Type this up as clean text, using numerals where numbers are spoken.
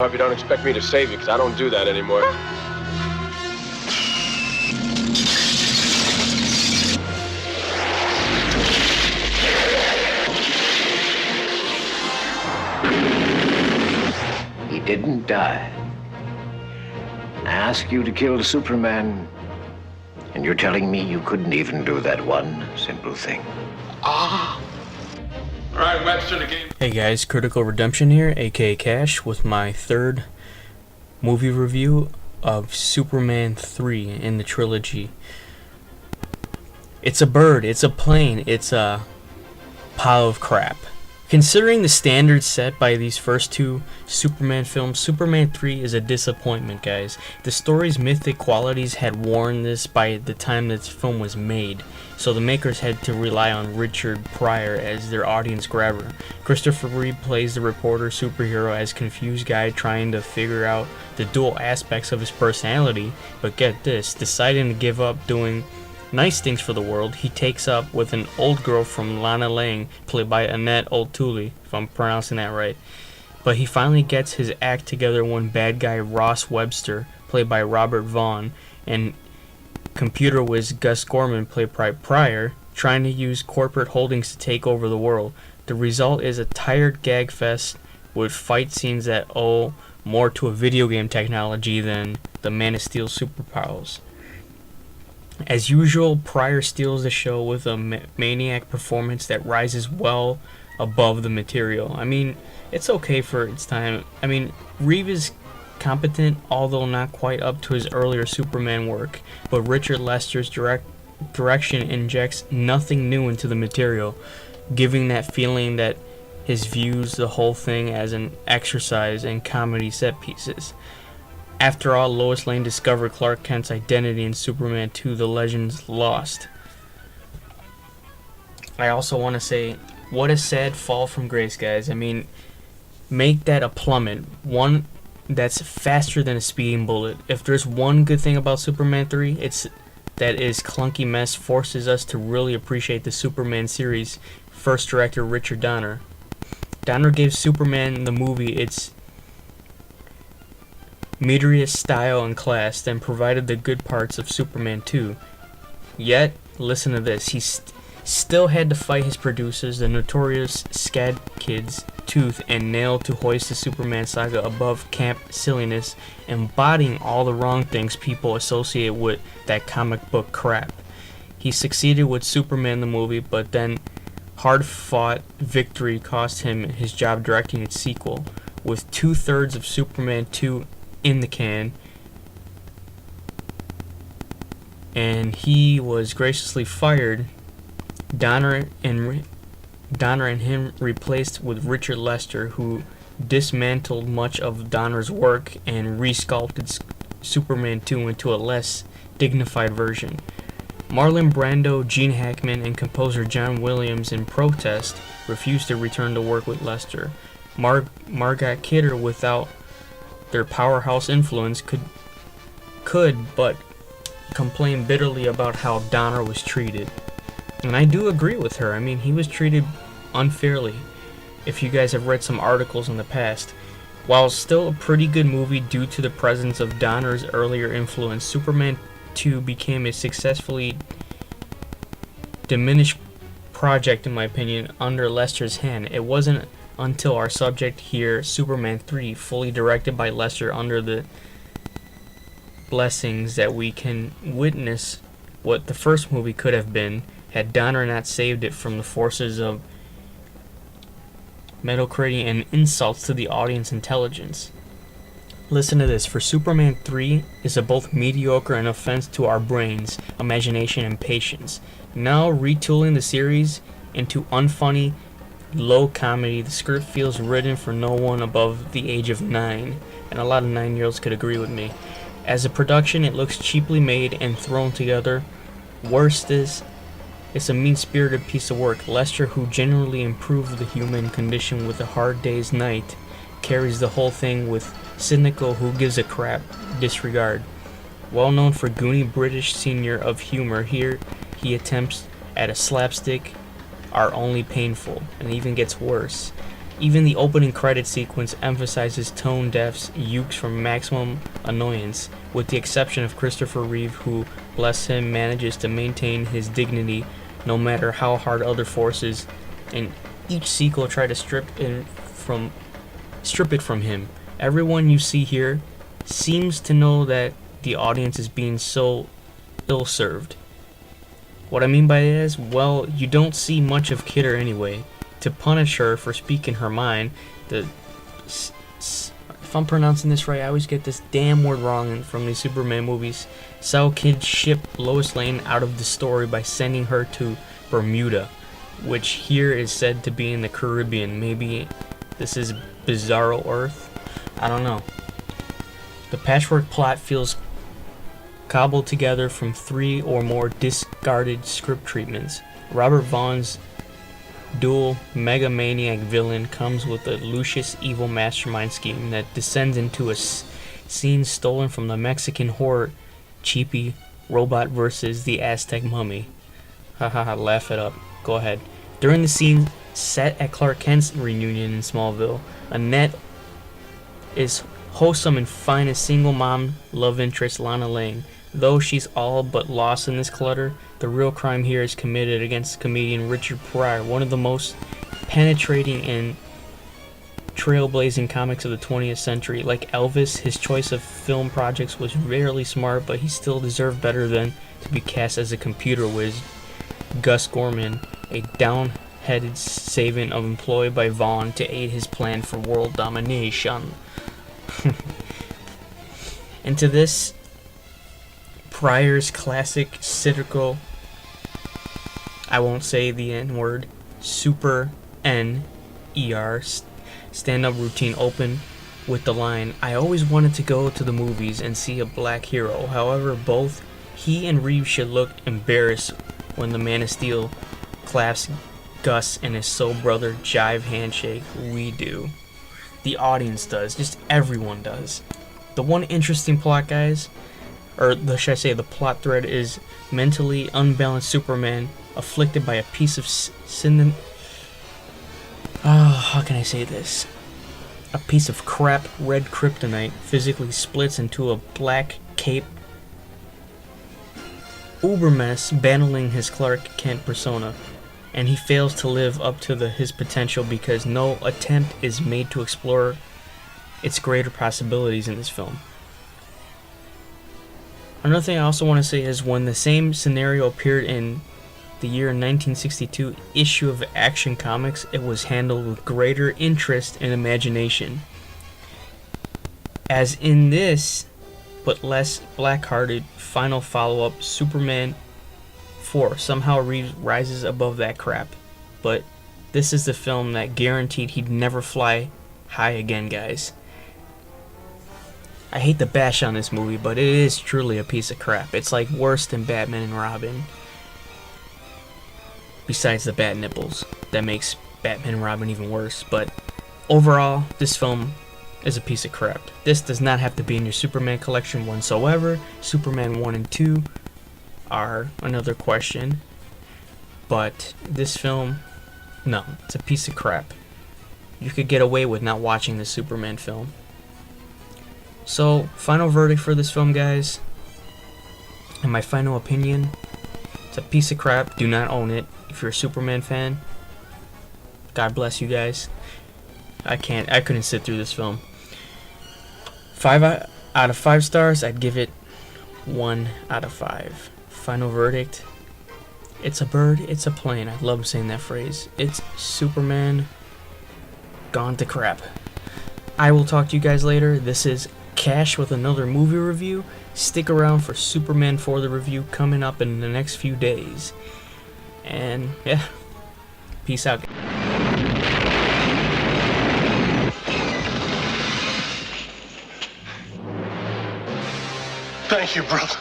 Hope you don't expect me to save you, because I don't do that anymore. He didn't die. I asked you to kill Superman, and you're telling me you couldn't even do that one simple thing. Ah! Alright, Webster, the game. Hey guys, Critical Redemption here, aka Cash, with my third movie review of Superman 3 in the trilogy. It's a bird, it's a plane, it's a pile of crap. Considering the standards set by these first two Superman films, Superman 3 is a disappointment, guys. The story's mythic qualities had worn this by the time this film was made, so the makers had to rely on Richard Pryor as their audience grabber. Christopher Reeve plays the reporter superhero as confused guy trying to figure out the dual aspects of his personality, but get this, deciding to give up doing nice things for the world, he takes up with an old girl from Lana Lang, played by Annette O'Toole, if I'm pronouncing that right. But he finally gets his act together when bad guy Ross Webster, played by Robert Vaughn, and computer whiz Gus Gorman, played by Pryor, trying to use corporate holdings to take over the world. The result is a tired gag fest with fight scenes that owe more to a video game technology than the Man of Steel superpowers. As usual, Pryor steals the show with a maniac performance that rises well above the material. I mean, it's okay for its time. I mean, Reeve is competent, although not quite up to his earlier Superman work, but Richard Lester's direction injects nothing new into the material, giving that feeling that his views the whole thing as an exercise in comedy set pieces. After all, Lois Lane discovered Clark Kent's identity in Superman 2: The Legends Lost. I also want to say, what a sad fall from grace, guys. I mean, make that a plummet. One that's faster than a speeding bullet. If there's one good thing about Superman 3, it's that its clunky mess forces us to really appreciate the Superman series' first director, Richard Donner. Donner gave Superman the movie its meteorious style and class, then provided the good parts of Superman 2. Yet, listen to this, he still had to fight his producers, the notorious Scad Kids, tooth and nail to hoist the Superman saga above camp silliness, embodying all the wrong things people associate with that comic book crap. He succeeded with Superman the movie, but then hard-fought victory cost him his job directing its sequel. With 2/3 of Superman 2 in the can, and he was graciously fired, Donner and him replaced with Richard Lester, who dismantled much of Donner's work and resculpted Superman 2 into a less dignified version. Marlon Brando, Gene Hackman, and composer John Williams, in protest, refused to return to work with Lester. Margot Kidder, without their powerhouse influence, could but complain bitterly about how Donner was treated. And I do agree with her. I mean, he was treated unfairly, if you guys have read some articles in the past. While still a pretty good movie due to the presence of Donner's earlier influence, Superman 2 became a successfully diminished project, in my opinion, under Lester's hand. It wasn't until our subject here, Superman 3, fully directed by Lester under the blessings, that we can witness what the first movie could have been had Donner not saved it from the forces of mediocrity and insults to the audience intelligence. Listen to this, for Superman 3 is a both mediocre and offense to our brains, imagination, and patience. Now retooling the series into unfunny, low comedy, the script feels written for no one above the age of 9, and a lot of 9-year-olds could agree with me. As a production, it looks cheaply made and thrown together. Worst is, it's a mean-spirited piece of work. Lester, who generally improved the human condition with a hard day's night, carries the whole thing with cynical who gives a crap disregard. Well known for goony British senior of humor, here he attempts at a slapstick are only painful, and even gets worse. Even the opening credit sequence emphasizes tone-deaf ukes from maximum annoyance, with the exception of Christopher Reeve, who, bless him, manages to maintain his dignity no matter how hard other forces in each sequel try to strip it from him. Everyone you see here seems to know that the audience is being so ill-served. What I mean by that is, well, you don't see much of Kidder anyway. To punish her for speaking her mind, if I'm pronouncing this right, I always get this damn word wrong from these Superman movies. Sal Kid shipped Lois Lane out of the story by sending her to Bermuda, which here is said to be in the Caribbean. Maybe this is Bizarro Earth? I don't know. The patchwork plot feels cobbled together from 3 or more discarded script treatments. Robert Vaughn's dual megamaniac villain comes with a Lucius evil mastermind scheme that descends into a scene stolen from the Mexican horror cheapy Robot versus the Aztec Mummy. Haha, laugh it up. Go ahead. During the scene set at Clark Kent's reunion in Smallville, Annette is wholesome and fine as single mom love interest Lana Lang. Though she's all but lost in this clutter, the real crime here is committed against comedian Richard Pryor, one of the most penetrating and trailblazing comics of the 20th century. Like Elvis, his choice of film projects was rarely smart, but he still deserved better than to be cast as a computer whiz. Gus Gorman, a down-headed savant of employed by Vaughn to aid his plan for world domination. Into this, Pryor's classic, cynical, I won't say the N-word, super N-E-R, stand-up routine open with the line, "I always wanted to go to the movies and see a black hero." However, both he and Reeves should look embarrassed when the Man of Steel claps Gus and his soul brother jive handshake. We do. The audience does. Just everyone does. The one interesting plot, guys, should I say the plot thread, is mentally unbalanced Superman afflicted by a piece of how can I say this? A piece of crap red kryptonite physically splits into a black cape ubermess battling his Clark Kent persona, and he fails to live up to his potential because no attempt is made to explore its greater possibilities in this film. Another thing I also want to say is when the same scenario appeared in the year 1962 issue of Action Comics, it was handled with greater interest and imagination. As in this, but less black-hearted, final follow-up, Superman 4 somehow rises above that crap. But this is the film that guaranteed he'd never fly high again, guys. I hate to bash on this movie, but it is truly a piece of crap. It's like worse than Batman and Robin. Besides the bat nipples. That makes Batman and Robin even worse. But overall, this film is a piece of crap. This does not have to be in your Superman collection whatsoever. Superman 1 and 2 are another question. But this film, no, it's a piece of crap. You could get away with not watching the Superman film. So, final verdict for this film, guys, and my final opinion, it's a piece of crap. Do not own it. If you're a Superman fan, God bless you guys. I couldn't sit through this film. 5 out of 5 stars, I'd give it 1 out of 5. Final verdict, it's a bird, it's a plane. I love saying that phrase. It's Superman gone to crap. I will talk to you guys later. This is Cash with another movie review. Stick around for Superman 4 the review coming up in the next few days. And yeah, peace out. Thank you, brother.